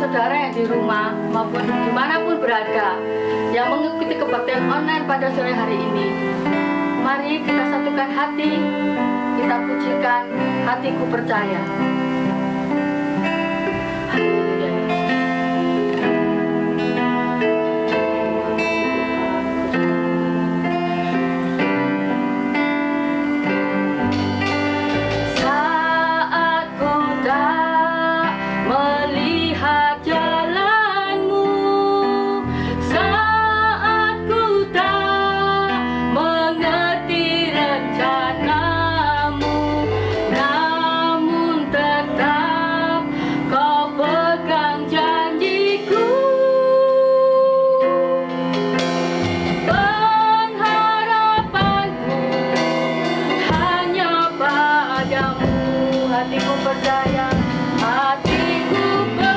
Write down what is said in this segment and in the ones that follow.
saudara yang di rumah maupun dimanapun berada yang mengikuti kebaktian online pada sore hari ini. Mari kita satukan hati, kita pujikan Hatiku Percaya. Haleluya Yesus. Saat ku tak melihat jalanmu, saat ku tak mengerti rencanamu, namun tetap kau pegang janjiku. Pengharapanku hanya padamu. Hatiku percaya, hatiku percaya,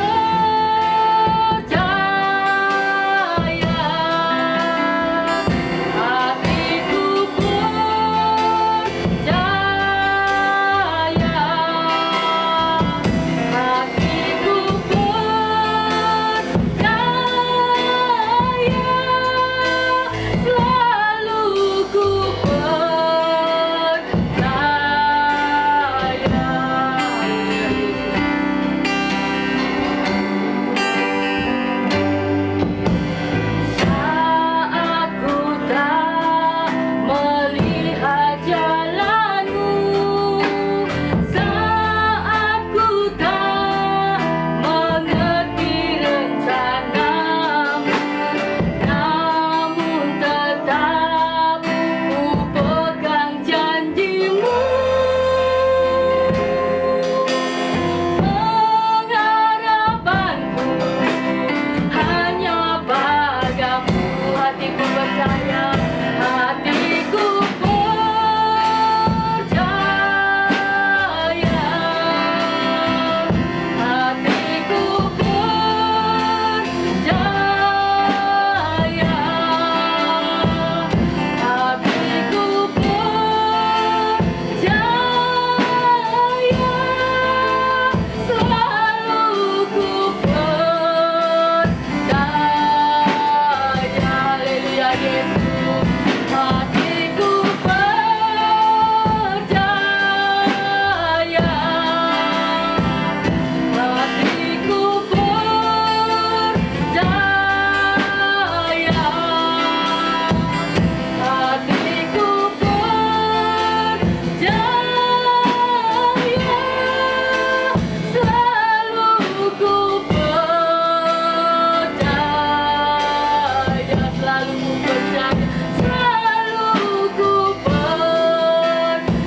hatiku percaya, hatiku percaya, selalu ku saat ku tak melihat jalanmu, saat ku tak mengerti rencanamu, namun tetap ku pegang janjimu. Pengharapanku hanya padamu. Hatiku percaya, hatiku percaya, hatiku percaya, hatiku percaya, selalu ku percaya. Haleluya Yesus. Hatiku percaya, hatiku percaya, hatiku percaya, selalu ku percaya, selalu ku percaya, selalu ku percaya,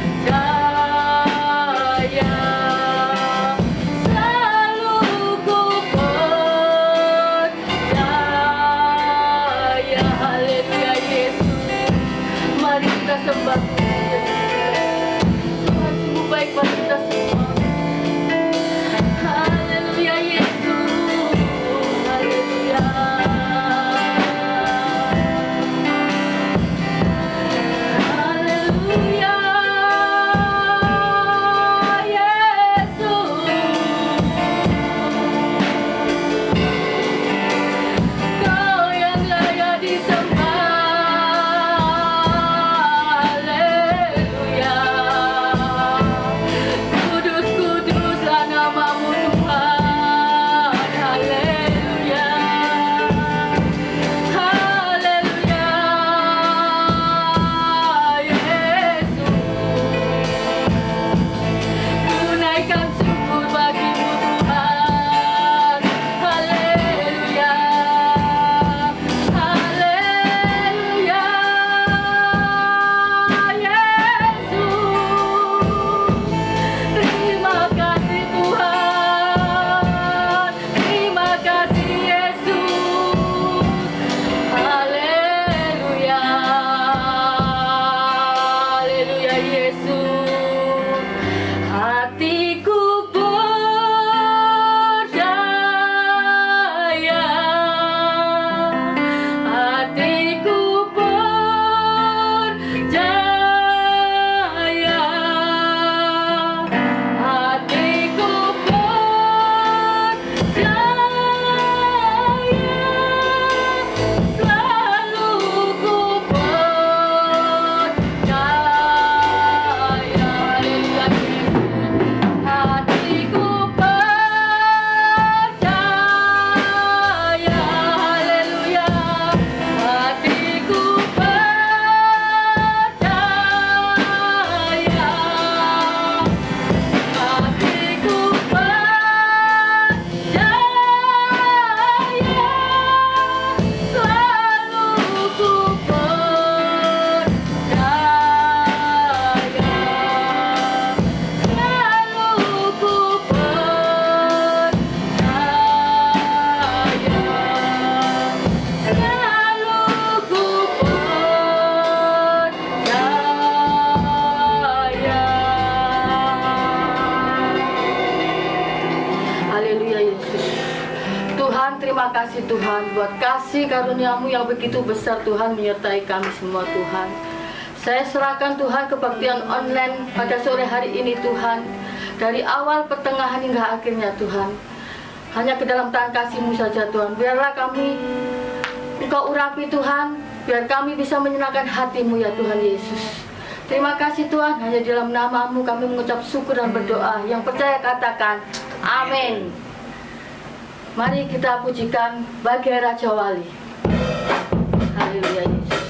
selalu ku percaya. Haleluya Yesus. Mari kita sembah Yesus. Tuhan sungguh baik bagi kita semua. Haleluya Yesus. Haleluya. Haleluya Yesus. Kau yang layak disembah. Haleluya. terima kasih Tuhan buat kasih karunia-Mu yang begitu besar Tuhan menyertai kami semua Tuhan. Saya serahkan Tuhan kebaktian online pada sore hari ini Tuhan. Dari awal, pertengahan hingga akhirnya Tuhan. Hanya ke dalam tangan kasih-Mu saja Tuhan. Biarlah kami Engkau urapi Tuhan. Biar kami bisa menyenangkan hati-Mu ya Tuhan Yesus. Terima kasih Tuhan. Hanya dalam nama-Mu kami mengucap syukur dan berdoa. Yang percaya katakan amin. Mari kita pujikan Bagai Raja Wali. Haleluya Yesus.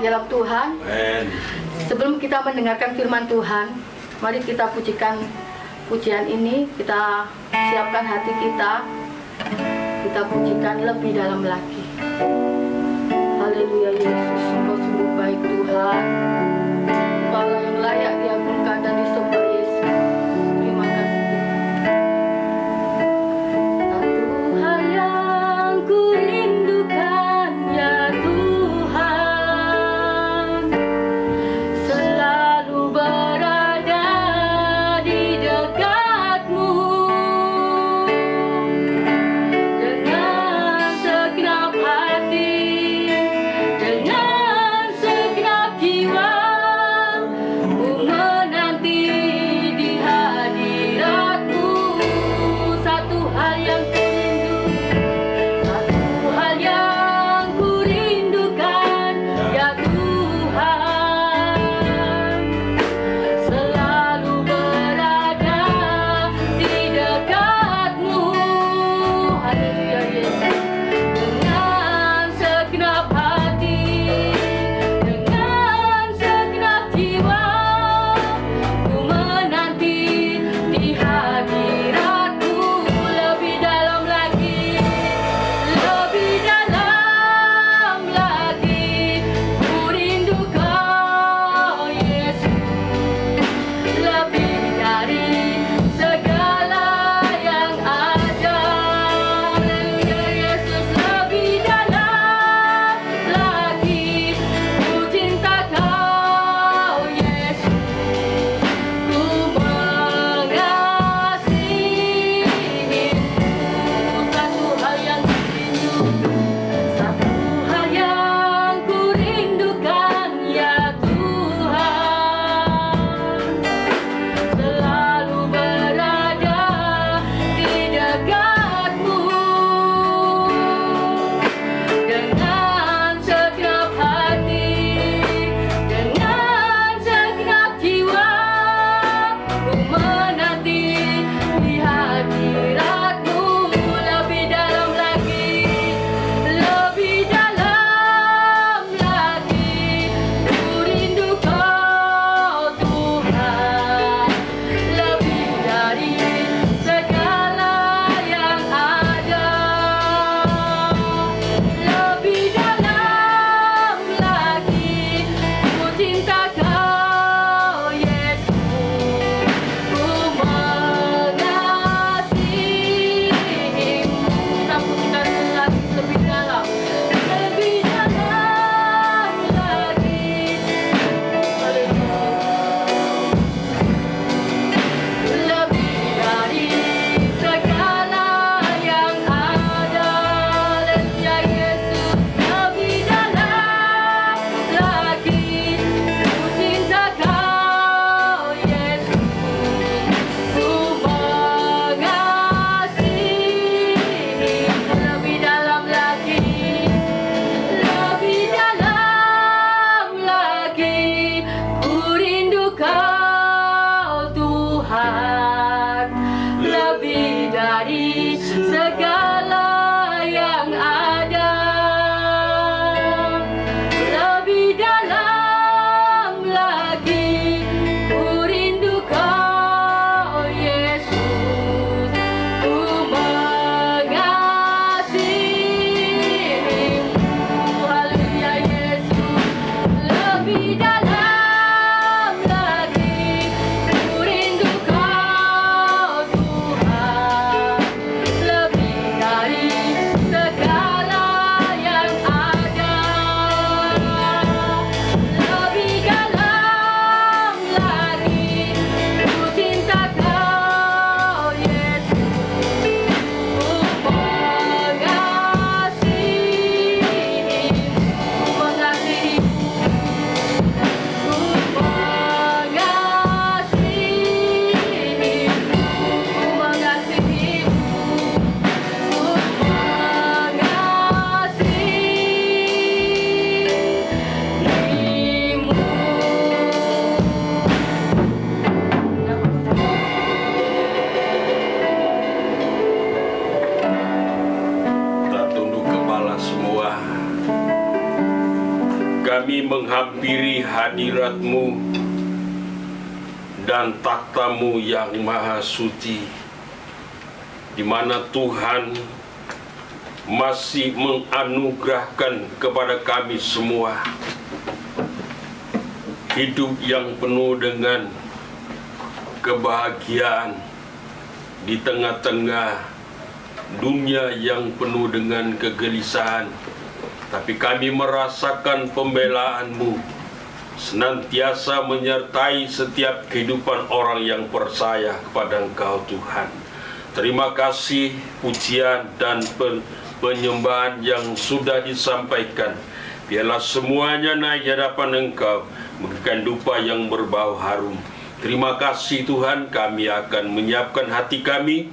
di dalam Tuhan. Amen. Sebelum kita mendengarkan firman Tuhan, mari kita pujikan pujian ini, kita siapkan hati kita pujikan lebih dalam lagi. Haleluya Yesus, Engkau sungguh baik Tuhan. Engkau yang layak diagungkan dan disembah Yesus. Terima kasih Tuhan. Satu hal yang ku rindukan ya Tuhan, selalu berada di dekat-Mu dengan segenap hati, dengan kami menghampiri hadirat-Mu dan takhta-Mu yang maha suci, di mana Tuhan masih menganugerahkan kepada kami semua hidup yang penuh dengan kebahagiaan di tengah-tengah dunia yang penuh dengan kegelisahan. Tapi kami merasakan pembelaan-Mu senantiasa menyertai setiap kehidupan orang yang percaya kepada Engkau, Tuhan. Terima kasih, pujian dan penyembahan yang sudah disampaikan. Biarlah semuanya naik di hadapan Engkau, memberikan dupa yang berbau harum. Terima kasih Tuhan, kami akan menyiapkan hati kami,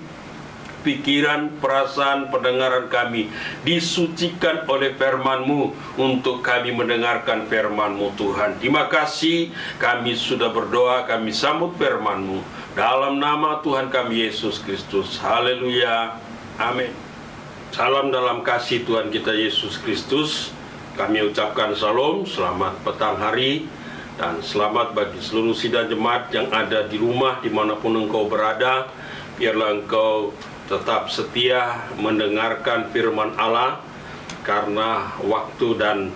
pikiran, perasaan, pendengaran kami disucikan oleh firman-Mu untuk kami mendengarkan firman-Mu, Tuhan. Terima kasih, kami sudah berdoa, kami sambut firman-Mu dalam nama Tuhan kami Yesus Kristus. Haleluya, amin. Salam dalam kasih Tuhan kita Yesus Kristus. Kami ucapkan salam, selamat petang hari, dan selamat bagi seluruh sidang jemaat yang ada di rumah dimanapun engkau berada. Biarlah engkau tetap setia mendengarkan firman Allah, karena waktu dan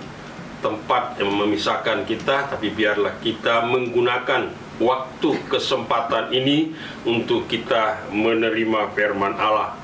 tempat yang memisahkan kita, tapi biarlah kita menggunakan waktu kesempatan ini untuk kita menerima firman Allah.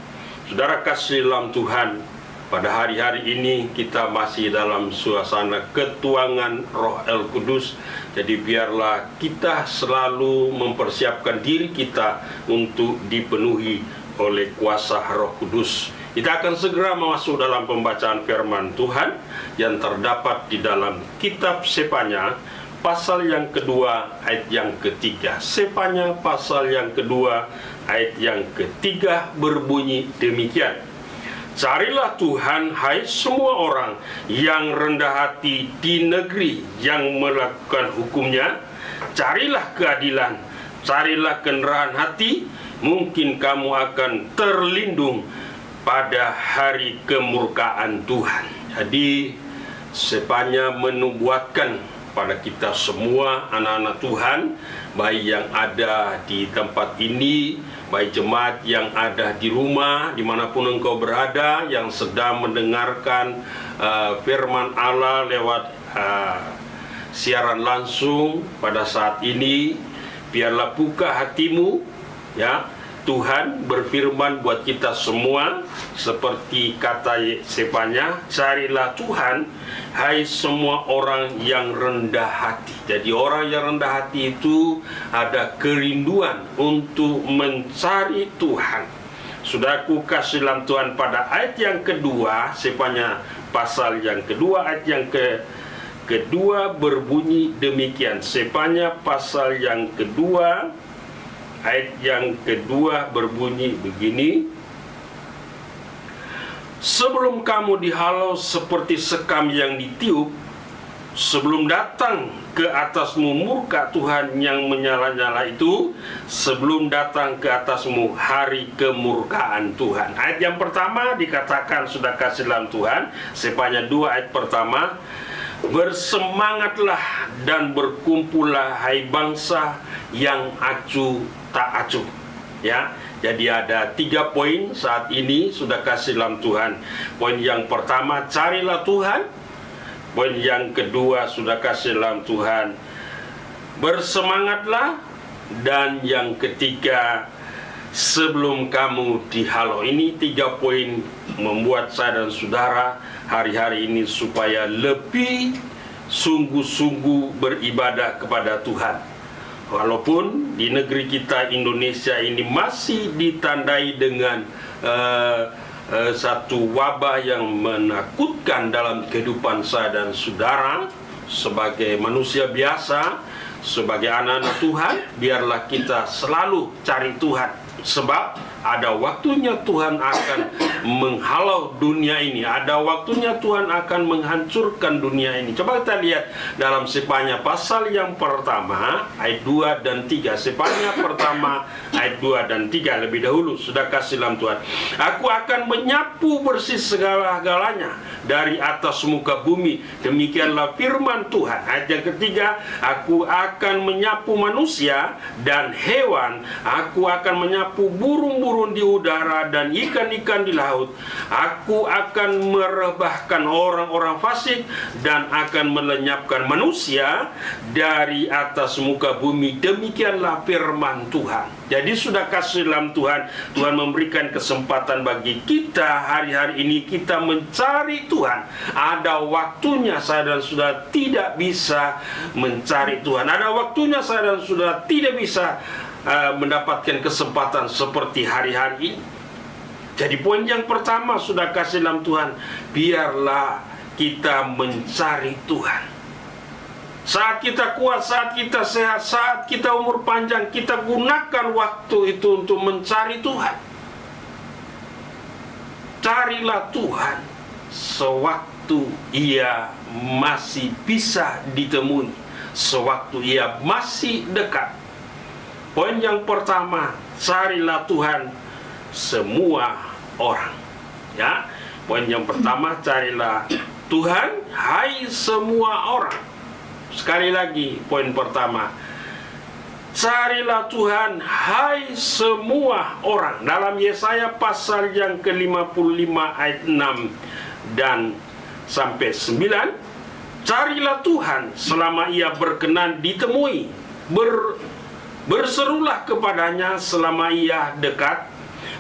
Saudara kasih dalam Tuhan, pada hari-hari ini kita masih dalam suasana ketuangan Roh El Kudus. Jadi biarlah kita selalu mempersiapkan diri kita untuk dipenuhi oleh kuasa Roh Kudus. Kita akan segera masuk dalam pembacaan firman Tuhan yang terdapat di dalam kitab Sefanya pasal yang kedua ayat yang ketiga. Sefanya pasal yang kedua ayat yang ketiga berbunyi demikian. Carilah Tuhan, hai semua orang yang rendah hati di negeri yang melakukan hukum-Nya. Carilah keadilan, carilah kenerahan hati, mungkin kamu akan terlindung pada hari kemurkaan Tuhan. Jadi Sefanya menubuatkan pada kita semua anak-anak Tuhan, baik yang ada di tempat ini, baik jemaat yang ada di rumah, dimanapun engkau berada, yang sedang mendengarkan firman Allah lewat siaran langsung pada saat ini. Biarlah buka hatimu, ya. Tuhan berfirman buat kita semua seperti kata Sefanya, carilah Tuhan, hai semua orang yang rendah hati. Jadi orang yang rendah hati itu ada kerinduan untuk mencari Tuhan. Saudaraku kasih dalam Tuhan, pada ayat yang kedua, Sefanya pasal yang kedua ayat yang kedua berbunyi demikian. Sefanya pasal yang kedua ayat yang kedua berbunyi begini. Sebelum kamu dihalau seperti sekam yang ditiup, sebelum datang ke atasmu murka Tuhan yang menyala-nyala itu, sebelum datang ke atasmu hari kemurkaan Tuhan. Ayat yang pertama dikatakan, sudah kasih dalam Tuhan, Sefanya 2 ayat pertama, bersemangatlah dan berkumpullah hai bangsa yang acuh tak acuh. Ya, jadi ada 3 poin saat ini sudah kasih dalam Tuhan. Poin yang pertama, carilah Tuhan. Poin yang kedua sudah kasih dalam Tuhan, bersemangatlah. Dan yang ketiga, sebelum kamu dihalau. Ini 3 poin membuat saya dan saudara hari-hari ini supaya lebih sungguh-sungguh beribadah kepada Tuhan. Walaupun di negeri kita Indonesia ini masih ditandai dengan satu wabah yang menakutkan dalam kehidupan saya dan saudara, sebagai manusia biasa, sebagai anak-anak Tuhan, biarlah kita selalu cari Tuhan, Sebab ada waktunya Tuhan akan menghalau dunia ini. Ada waktunya Tuhan akan menghancurkan dunia ini. Coba kita lihat dalam Sefanya pasal yang pertama ayat 2 dan 3. Sefanya pertama ayat 2 dan 3 lebih dahulu. Sudah kasih dalam Tuhan. Aku akan menyapu bersih segala-galanya dari atas muka bumi. Demikianlah firman Tuhan. Ayat yang ketiga, aku akan menyapu manusia dan hewan. Aku akan menyapu burung-burung di udara dan ikan-ikan di laut. Aku akan merebahkan orang-orang fasik dan akan melenyapkan manusia dari atas muka bumi. Demikianlah firman Tuhan. Jadi sudah kasih dalam Tuhan, Tuhan memberikan kesempatan bagi kita hari-hari ini kita mencari Tuhan. Ada waktunya saya dan sudah tidak bisa mencari Tuhan. Ada waktunya saya dan sudah tidak bisa mendapatkan kesempatan seperti hari-hari ini. Jadi poin yang pertama sudah kasih dalam Tuhan, biarlah kita mencari Tuhan. Saat kita kuat, saat kita sehat, saat kita umur panjang, kita gunakan waktu itu untuk mencari Tuhan. Carilah Tuhan sewaktu Ia masih bisa ditemui, sewaktu Ia masih dekat. Poin yang pertama, carilah Tuhan semua orang. Ya, poin yang pertama, carilah Tuhan, hai semua orang. Sekali lagi, poin pertama, carilah Tuhan, hai semua orang. Dalam Yesaya pasal yang ke-55 ayat 6 dan sampai 9, carilah Tuhan selama Ia berkenan ditemui. Berserulah kepadanya selama Ia dekat.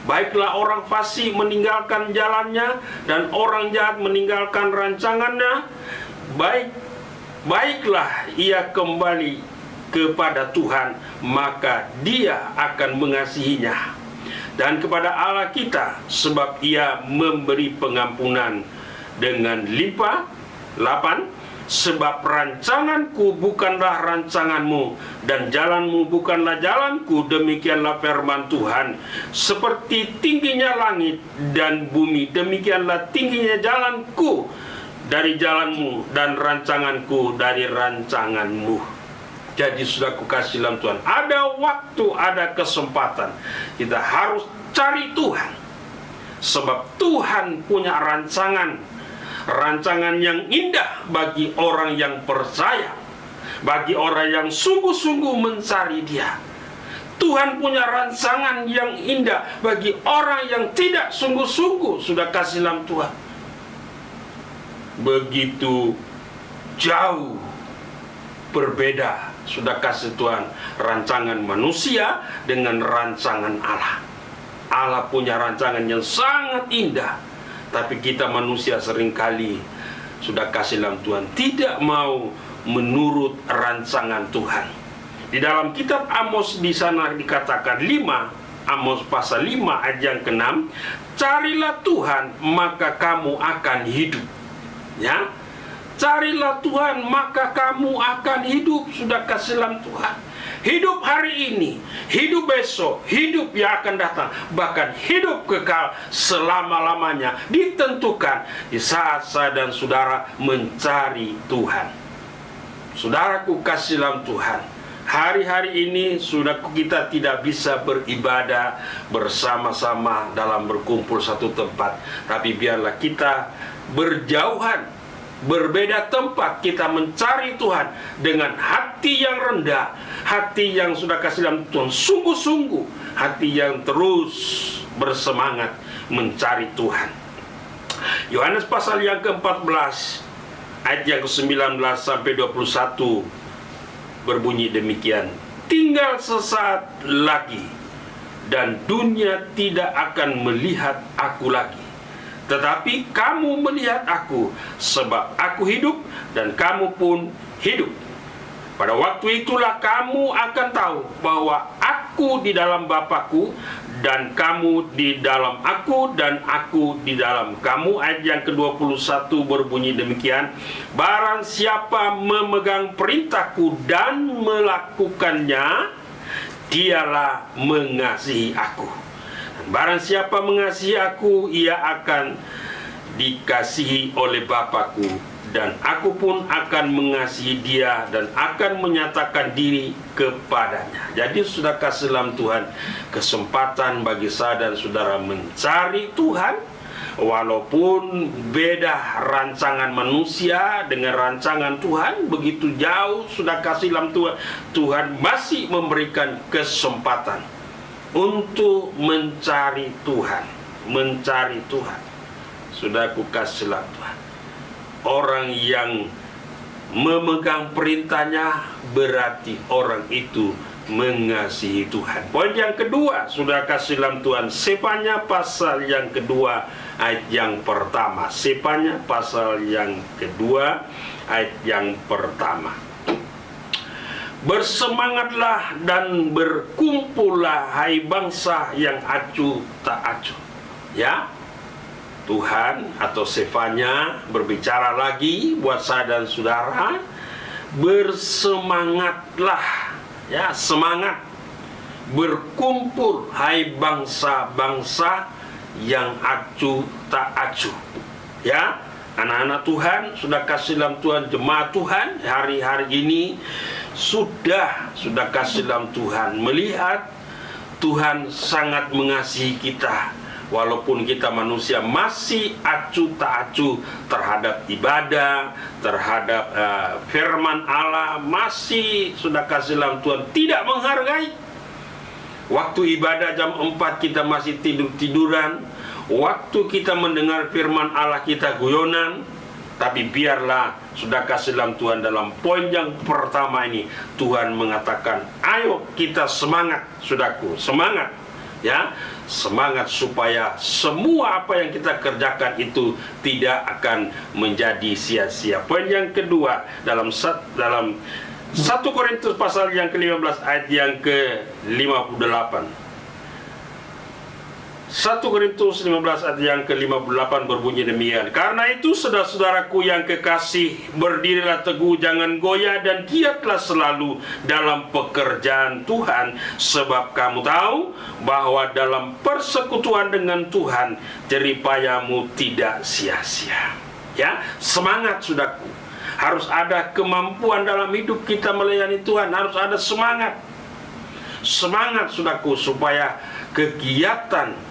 Baiklah orang fasik meninggalkan jalannya dan orang jahat meninggalkan rancangannya. Baiklah ia kembali kepada Tuhan, maka Dia akan mengasihinya. Dan kepada Allah kita, sebab Ia memberi pengampunan dengan limpah. 8. Sebab rancanganku bukanlah rancanganmu, dan jalanmu bukanlah jalanku. Demikianlah firman Tuhan. Seperti tingginya langit dan bumi, demikianlah tingginya jalanku dari jalanmu, dan rancanganku dari rancanganmu. Jadi sudah kukasih dalam Tuhan, ada waktu, ada kesempatan, kita harus cari Tuhan. Sebab Tuhan punya rancangan yang indah bagi orang yang percaya, bagi orang yang sungguh-sungguh mencari Dia. Tuhan punya rancangan yang indah bagi orang yang tidak sungguh-sungguh sudah kasih dalam Tuhan. Begitu jauh berbeda sudah kasih Tuhan rancangan manusia dengan rancangan Allah. Allah punya rancangan yang sangat indah, tapi kita manusia seringkali sudah kasih dalam Tuhan tidak mau menurut rancangan Tuhan. Di dalam kitab Amos di sana dikatakan 5, Amos pasal 5 ayat yang ke-6, carilah Tuhan maka kamu akan hidup. Ya, carilah Tuhan maka kamu akan hidup. Sudah kasih dalam Tuhan. Hidup hari ini, hidup besok, hidup yang akan datang, bahkan hidup kekal selama-lamanya ditentukan di saat saya dan saudara mencari Tuhan. Saudaraku kasih dalam Tuhan, hari-hari ini sudah kita tidak bisa beribadah bersama-sama dalam berkumpul satu tempat, tapi biarlah kita berjauhan, berbeda tempat, kita mencari Tuhan dengan hati yang rendah, hati yang sudah kasih dalam Tuhan sungguh-sungguh, hati yang terus bersemangat mencari Tuhan. Yohanes pasal yang ke-14 ayat yang ke-19 sampai 21 berbunyi demikian, tinggal sesaat lagi dan dunia tidak akan melihat aku lagi, tetapi kamu melihat aku, sebab aku hidup dan kamu pun hidup. Pada waktu itulah kamu akan tahu bahwa aku di dalam Bapa-Ku dan kamu di dalam aku dan aku di dalam kamu. Ayat yang ke-21 berbunyi demikian, barang siapa memegang perintahku dan melakukannya, dialah mengasihi aku. Dan barang siapa mengasihi aku, ia akan dikasihi oleh Bapakku, dan aku pun akan mengasihi dia dan akan menyatakan diri kepadanya. Jadi sudah kasih dalam Tuhan kesempatan bagi saya dan saudara mencari Tuhan, walaupun beda rancangan manusia dengan rancangan Tuhan, begitu jauh sudah kasih dalam Tuhan. Tuhan masih memberikan kesempatan untuk mencari Tuhan, mencari Tuhan. Sudah aku kasih dalam Tuhan. Orang yang memegang perintahnya berarti orang itu mengasihi Tuhan. Poin yang kedua, sudah kasih dalam Tuhan. Sefanya pasal yang kedua ayat yang pertama. Sefanya pasal yang kedua ayat yang pertama. Bersemangatlah dan berkumpullah hai bangsa yang acuh tak acuh. Ya, Tuhan atau Sefanya berbicara lagi buat saya dan saudara, bersemangatlah, ya, semangat, berkumpul hai bangsa-bangsa yang acuh tak acuh. Ya, anak-anak Tuhan, sudah kasih dalam Tuhan, jemaat Tuhan hari-hari ini sudah kasih dalam Tuhan, melihat Tuhan sangat mengasihi kita. Walaupun kita manusia masih acuh tak acuh terhadap ibadah, terhadap firman Allah, masih sudah kasih dalam Tuhan tidak menghargai. Waktu ibadah jam 4 kita masih tidur-tiduran. Waktu kita mendengar firman Allah kita guyonan. Tapi biarlah sudah kasih dalam Tuhan, dalam poin yang pertama ini Tuhan mengatakan, ayo kita semangat, saudaraku, semangat. Ya, semangat supaya semua apa yang kita kerjakan itu tidak akan menjadi sia-sia. Poin yang kedua dalam 1 Korintus pasal yang ke-15 ayat yang ke-58. 1 Korintus 15 ayat yang ke-58 berbunyi demikian. Karena itu saudara-saudaraku yang kekasih, berdirilah teguh, jangan goyah, dan giatlah selalu dalam pekerjaan Tuhan, sebab kamu tahu bahwa dalam persekutuan dengan Tuhan jeripayamu tidak sia-sia. Ya, semangat saudaraku. Harus ada kemampuan dalam hidup kita melayani Tuhan, harus ada semangat. Semangat saudaraku, supaya kegiatan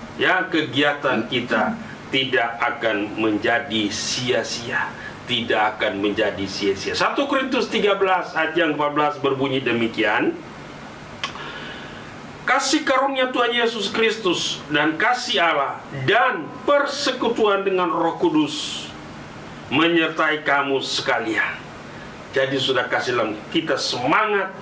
kita tidak akan menjadi sia-sia, tidak akan menjadi sia-sia. 1 Korintus 13 ayat yang 14 berbunyi demikian. Kasih karunia Tuhan Yesus Kristus dan kasih Allah dan persekutuan dengan Roh Kudus menyertai kamu sekalian. Jadi sudah kasih dalam kita semangat,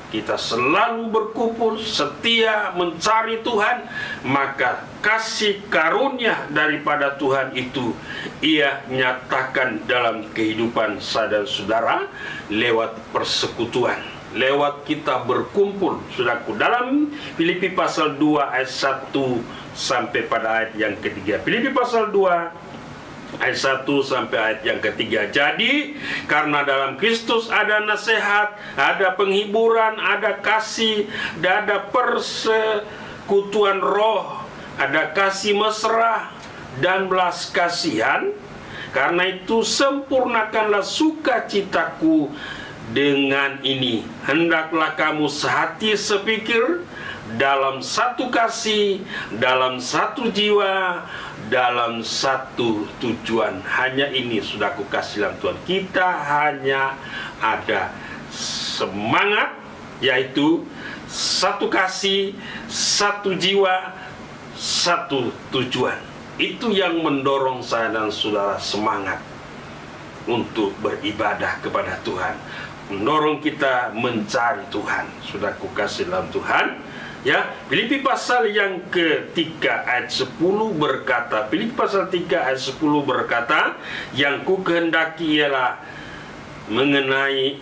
kita selalu berkumpul, setia mencari Tuhan, maka kasih karunia daripada Tuhan itu Ia nyatakan dalam kehidupan saya dan saudara lewat persekutuan, lewat kita berkumpul. Saudaraku, dalam Filipi pasal 2 ayat 1 sampai pada ayat yang ketiga. Filipi pasal 2 ayat 1 sampai ayat yang ketiga. Jadi karena dalam Kristus ada nasihat, ada penghiburan, ada kasih, dan ada persekutuan roh, ada kasih mesra dan belas kasihan. Karena itu sempurnakanlah sukacitaku dengan ini. Hendaklah kamu sehati sepikir, dalam satu kasih, dalam satu jiwa, dalam satu tujuan. Hanya ini sudah aku kasih dalam Tuhan. Kita hanya ada semangat, yaitu satu kasih, satu jiwa, satu tujuan. Itu yang mendorong saya dan saudara semangat untuk beribadah kepada Tuhan, mendorong kita mencari Tuhan. Sudah aku kasih dalam Tuhan. Ya, Filipi pasal yang ketiga ayat 10 berkata, Filipi pasal 3 ayat 10 berkata, yang ku kehendaki ialah mengenai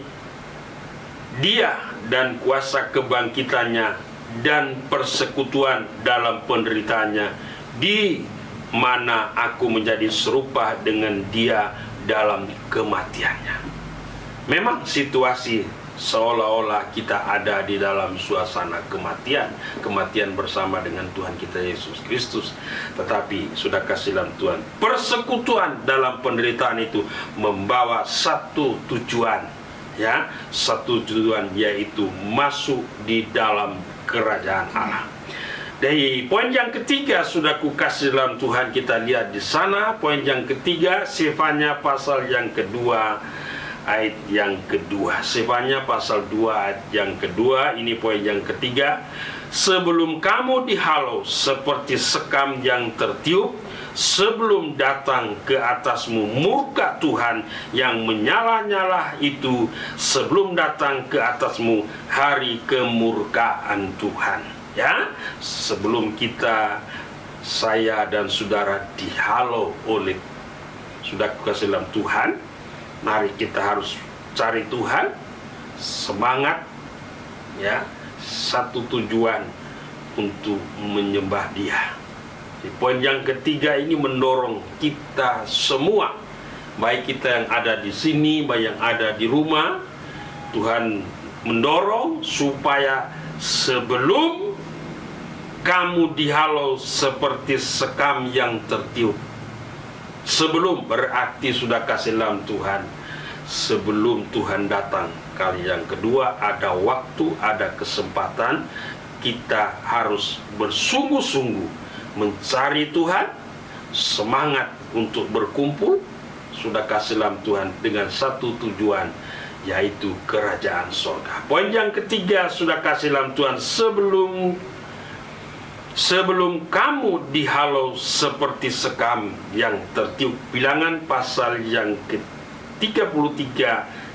Dia dan kuasa kebangkitannya dan persekutuan dalam penderitaannya, di mana aku menjadi serupa dengan Dia dalam kematiannya. Memang situasi seolah-olah kita ada di dalam suasana kematian bersama dengan Tuhan kita Yesus Kristus. Tetapi sudah kasih dalam Tuhan, persekutuan dalam penderitaan itu membawa satu tujuan, ya, satu tujuan, yaitu masuk di dalam kerajaan Allah. Dari poin yang ketiga sudah ku kasih dalam Tuhan, kita lihat di sana poin yang ketiga, Sefanya pasal yang kedua ayat yang kedua. Sefanya pasal 2 ayat yang kedua, ini poin yang ketiga. Sebelum kamu dihalau seperti sekam yang tertiup, sebelum datang ke atasmu murka Tuhan yang menyala-nyala itu, sebelum datang ke atasmu hari kemurkaan Tuhan. Ya, sebelum saya dan saudara dihalau oleh, sudah kasih dalam Tuhan, mari kita harus cari Tuhan, semangat, ya, satu tujuan untuk menyembah Dia. Di poin yang ketiga ini mendorong kita semua, baik kita yang ada di sini, baik yang ada di rumah, Tuhan mendorong supaya sebelum kamu dihalau seperti sekam yang tertiup. Sebelum berarti sudah kasih dalam Tuhan, sebelum Tuhan datang. Kali yang kedua, ada waktu, ada kesempatan, kita harus bersungguh-sungguh mencari Tuhan, semangat untuk berkumpul, sudah kasih dalam Tuhan dengan satu tujuan, yaitu kerajaan surga. Poin yang ketiga sudah kasih dalam Tuhan, sebelum kamu dihalau seperti sekam yang tertiup. Bilangan pasal yang ke-33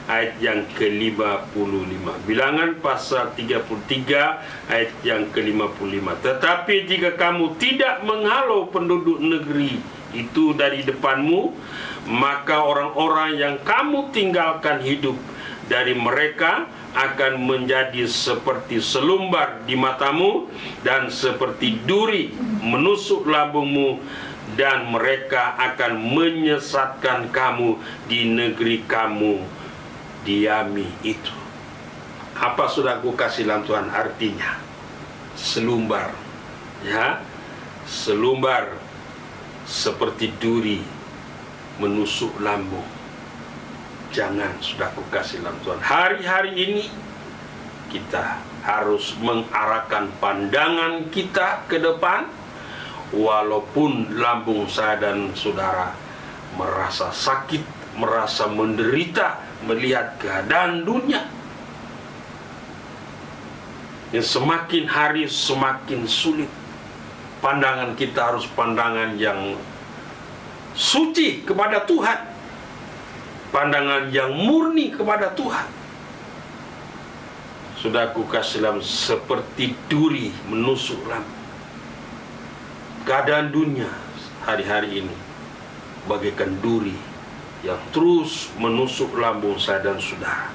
ayat yang ke-55. Bilangan pasal 33 ayat yang ke-55. Tetapi jika kamu tidak menghalau penduduk negeri itu dari depanmu, maka orang-orang yang kamu tinggalkan hidup dari mereka akan menjadi seperti selumbar di matamu dan seperti duri menusuk lambungmu, dan mereka akan menyesatkan kamu di negeri kamu diami itu. Apa sudah aku kasih dalam Tuhan artinya? Selumbar, ya, selumbar seperti duri menusuk lambung. Jangan, sudah aku kasih dalam Tuhan. Hari-hari ini kita harus mengarahkan pandangan kita ke depan, walaupun lambung saya dan saudara merasa sakit, merasa menderita melihat keadaan dunia yang semakin hari semakin sulit. Pandangan kita harus pandangan yang suci kepada Tuhan, pandangan yang murni kepada Tuhan. Sudah aku kasih dalam seperti duri menusuk lambung. Keadaan dunia hari-hari ini bagaikan duri yang terus menusuk lambung saya dan saudara,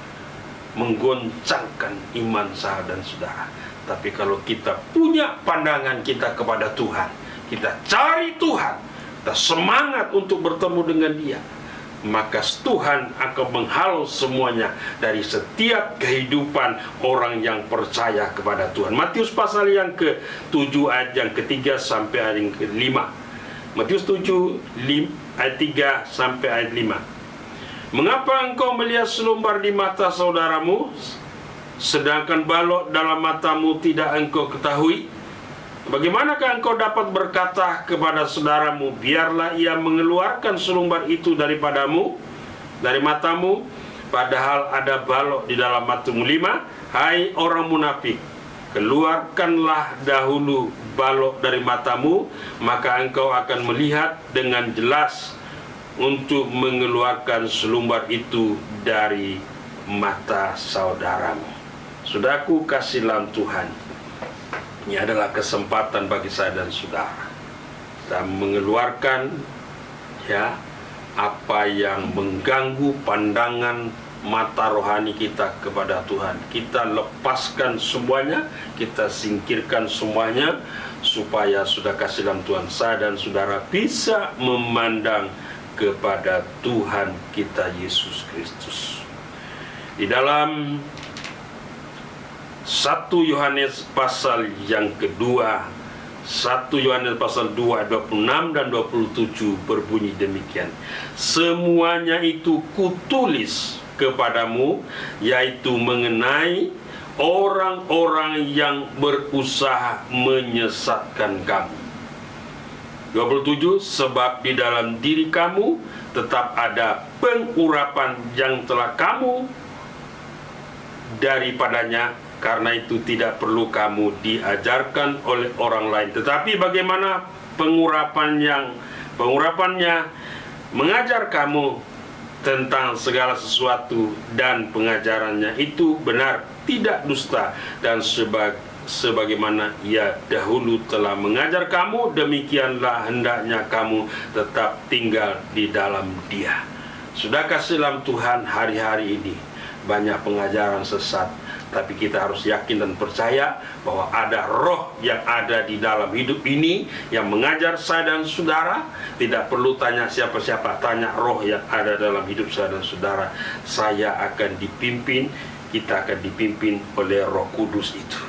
menggoncangkan iman saya dan saudara. Tapi kalau kita punya pandangan kita kepada Tuhan, kita cari Tuhan, kita semangat untuk bertemu dengan Dia, maka Tuhan akan menghalau semuanya dari setiap kehidupan orang yang percaya kepada Tuhan. Matius pasal yang ke-7 ayat yang ke-3 sampai ayat yang ke-5. Matius 7 ayat 3 sampai ayat 5. Mengapa engkau melihat selumbar di mata saudaramu, sedangkan balok dalam matamu tidak engkau ketahui? Bagaimanakah engkau dapat berkata kepada saudaramu, biarlah ia mengeluarkan selumbar itu dari matamu, padahal ada balok di dalam matamu? 5. Hai orang munafik, keluarkanlah dahulu balok dari matamu, maka engkau akan melihat dengan jelas untuk mengeluarkan selumbar itu dari mata saudaramu. Saudaraku kasih dalam Tuhan, ini adalah kesempatan bagi saya dan saudara, kita mengeluarkan, ya, apa yang mengganggu pandangan mata rohani kita kepada Tuhan. Kita lepaskan semuanya, kita singkirkan semuanya, supaya sudah kasih dalam Tuhan, saya dan saudara bisa memandang kepada Tuhan kita Yesus Kristus. Di dalam 1 Yohanes pasal yang kedua, 1 Yohanes pasal 2 ayat 26 dan 27 berbunyi demikian. Semuanya itu kutulis kepadamu, yaitu mengenai orang-orang yang berusaha menyesatkan kamu. 27, sebab di dalam diri kamu tetap ada pengurapan yang telah kamu daripadanya, karena itu tidak perlu kamu diajarkan oleh orang lain. Tetapi bagaimana pengurapannya mengajar kamu tentang segala sesuatu, dan pengajarannya itu benar, tidak dusta, dan sebagaimana ia dahulu telah mengajar kamu, demikianlah hendaknya kamu tetap tinggal di dalam Dia. Sudah kasih dalam Tuhan, hari-hari ini banyak pengajaran sesat, tapi kita harus yakin dan percaya bahwa ada roh yang ada di dalam hidup ini yang mengajar saya dan saudara. Tidak perlu tanya siapa-siapa, tanya roh yang ada dalam hidup saya dan saudara. Saya akan dipimpin, kita akan dipimpin oleh Roh Kudus itu.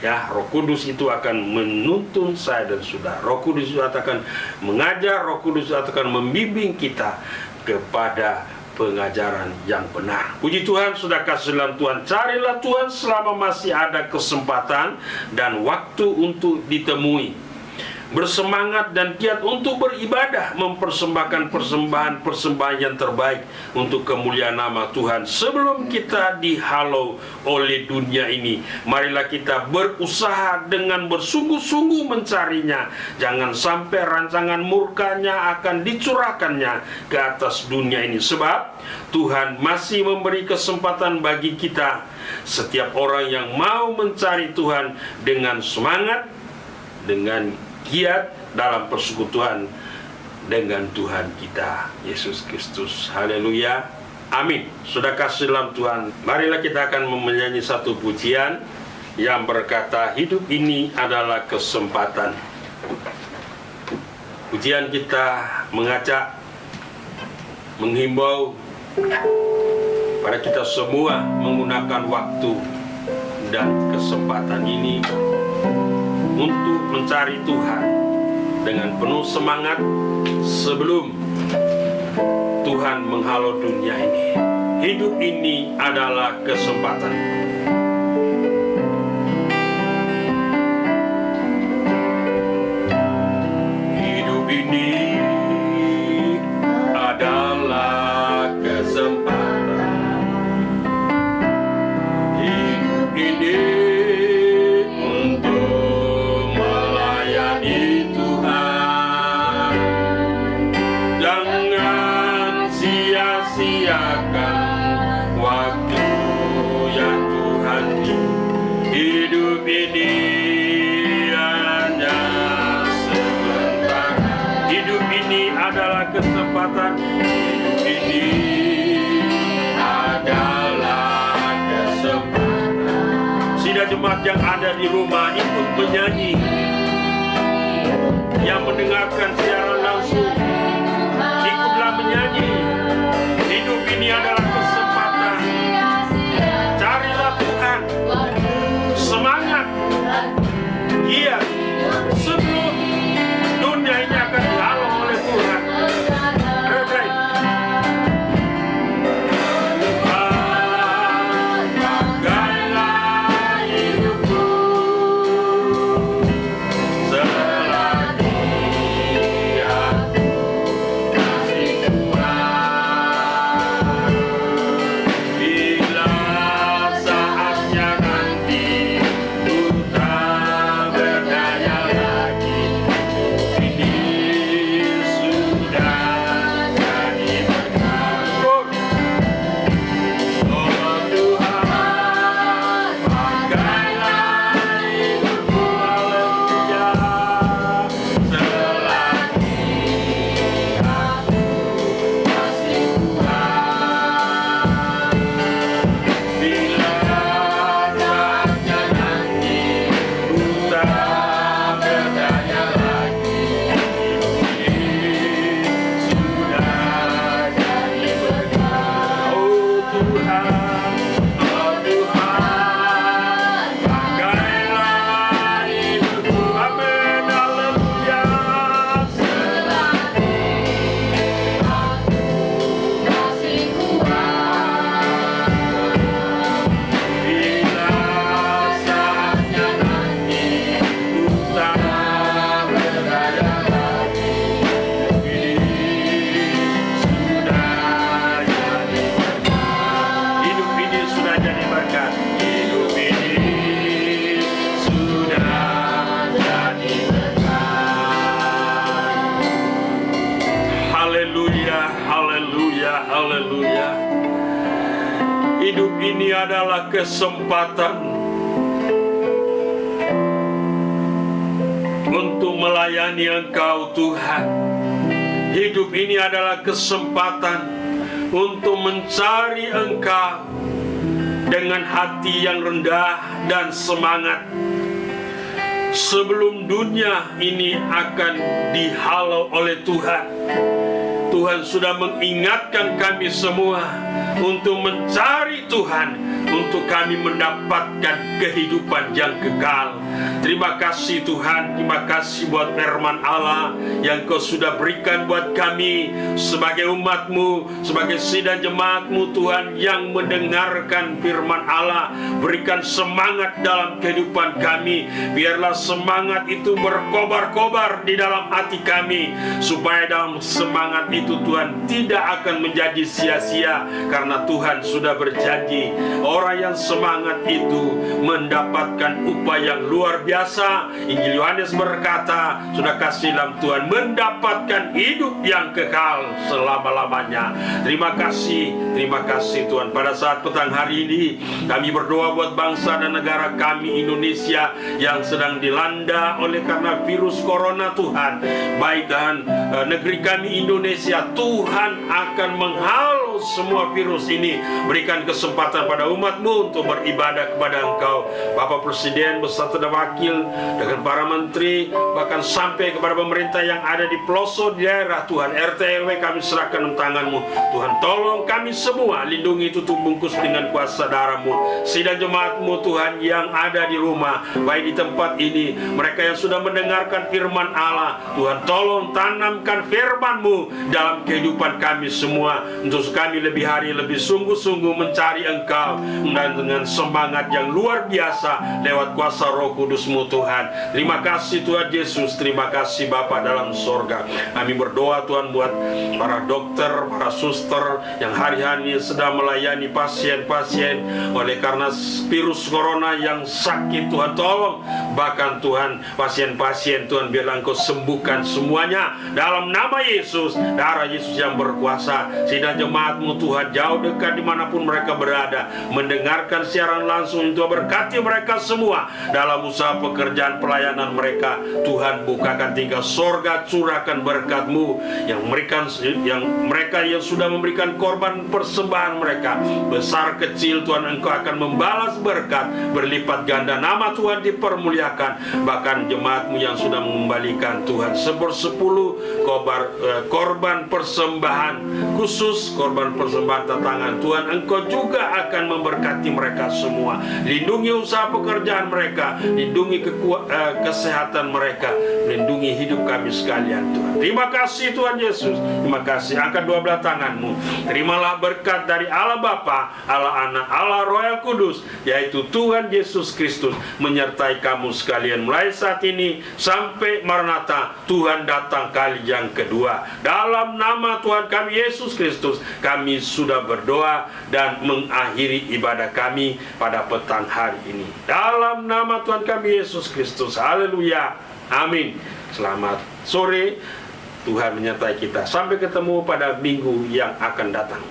Ya, Roh Kudus itu akan menuntun saya dan saudara. Roh Kudus itu akan mengajar, Roh Kudus itu akan membimbing kita kepada pengajaran yang benar. Puji Tuhan, sudah kasih dalam Tuhan. Carilah Tuhan selama masih ada kesempatan dan waktu untuk ditemui. Bersemangat dan giat untuk beribadah, mempersembahkan persembahan yang terbaik untuk kemuliaan nama Tuhan. Sebelum kita dihalau oleh dunia ini, marilah kita berusaha dengan bersungguh-sungguh mencarinya. Jangan sampai rancangan murkanya akan dicurahkannya ke atas dunia ini. Sebab Tuhan masih memberi kesempatan bagi kita, setiap orang yang mau mencari Tuhan dengan semangat, dengan giat dalam persekutuan dengan Tuhan kita Yesus Kristus. Haleluya, amin. Sudah kasih dalam Tuhan, marilah kita akan menyanyi satu pujian yang berkata, hidup ini adalah kesempatan. Pujian kita mengajak, menghimbau pada kita semua menggunakan waktu dan kesempatan ini untuk mencari Tuhan dengan penuh semangat sebelum Tuhan menghalau dunia ini. Hidup ini adalah kesempatan. Hidup ini adalah kesempatan. Hidup ini kesempatan. Hidup ini adalah kesempatan. Sidang jemaat yang ada di rumah ikut menyanyi, yang mendengarkan siaran langsung ikutlah menyanyi. Hidup ini adalah kesempatan. Carilah Tuhan, semangat, giat sebelum dunia ini akan dihalau oleh Tuhan. hidup ini adalah kesempatan untuk melayani Engkau Tuhan. Hidup ini adalah kesempatan untuk mencari Engkau dengan hati yang rendah dan semangat. Sebelum dunia ini akan dihalau oleh Tuhan, Tuhan sudah mengingatkan kami semua untuk mencari Tuhan, untuk kami mendapatkan kehidupan yang kekal. Terima kasih Tuhan, terima kasih buat firman Allah yang Kau sudah berikan buat kami sebagai umat-Mu, sebagai sidang jemaat-Mu Tuhan, yang mendengarkan firman Allah. Berikan semangat dalam kehidupan kami. Biarlah semangat itu berkobar-kobar di dalam hati kami, supaya dalam semangat itu Tuhan tidak akan menjadi sia-sia, karena Tuhan sudah berjanji orang yang semangat itu mendapatkan upah yang luar biasa. Injil Yohanes berkata, sudah kasih dalam Tuhan mendapatkan hidup yang kekal selama-lamanya. Terima kasih Tuhan. Pada saat petang hari ini kami berdoa buat bangsa dan negara kami Indonesia yang sedang dilanda oleh karena virus corona Tuhan. Baik dan negeri kami Indonesia, Tuhan akan menghalau semua virus ini. Berikan kesempatan pada umat-Mu untuk beribadah kepada Engkau. Bapak Presiden beserta wakil dengan para menteri, bahkan sampai kepada pemerintah yang ada di pelosok daerah Tuhan, RT RW kami serahkan dalam tangan-Mu. Tuhan tolong kami semua, lindungi, tutup bungkus dengan kuasa darah-Mu. Sidang jemaat-Mu Tuhan yang ada di rumah, baik di tempat ini, mereka yang sudah mendengarkan firman Allah, Tuhan tolong tanamkan firman-Mu dalam kehidupan kami semua, untuk kami lebih hari lebih sungguh-sungguh mencari Engkau, dan dengan semangat yang luar biasa lewat kuasa Roh Kudus-Mu Tuhan. Terima kasih Tuhan Yesus, terima kasih Bapa dalam sorga. Kami berdoa Tuhan buat para dokter, para suster yang hari-hari sedang melayani pasien-pasien oleh karena virus corona yang sakit. Tuhan tolong, bahkan Tuhan pasien-pasien Tuhan biarlah Engkau sembuhkan semuanya dalam nama Yesus, darah Yesus yang berkuasa. Sidang jemaat-Mu Tuhan jauh dekat dimanapun mereka berada, mendengarkan siaran langsung, itu berkati mereka semua dalam usaha pekerjaan pelayanan mereka. Tuhan bukakan tingkap sorga, curahkan berkat-Mu yang mereka yang sudah memberikan korban persembahan mereka besar kecil. Tuhan Engkau akan membalas berkat berlipat ganda, nama Tuhan dipermuliakan. Bahkan jemaat-Mu yang sudah mengembalikan Tuhan 10 korban persembahan khusus, korban persembahan tantangan, Tuhan Engkau juga akan memberkati mereka semua. Lindungi usaha pekerjaan mereka, lindungi kesehatan mereka, lindungi hidup kami sekalian Tuhan. Terima kasih Tuhan Yesus, terima kasih. Angkat dua belah tanganmu, terimalah berkat dari Allah Bapa, Allah Anak, Allah Roh yang Kudus, yaitu Tuhan Yesus Kristus menyertai kamu sekalian mulai saat ini sampai Maranatha, Tuhan datang kali yang kedua. Dalam nama Tuhan kami Yesus Kristus, kami sudah berdoa dan mengakhiri ibadah kami pada petang hari ini. Dalam nama Tuhan kami Yesus Kristus, haleluya, amin. Selamat sore, Tuhan menyertai kita. Sampai ketemu pada minggu yang akan datang.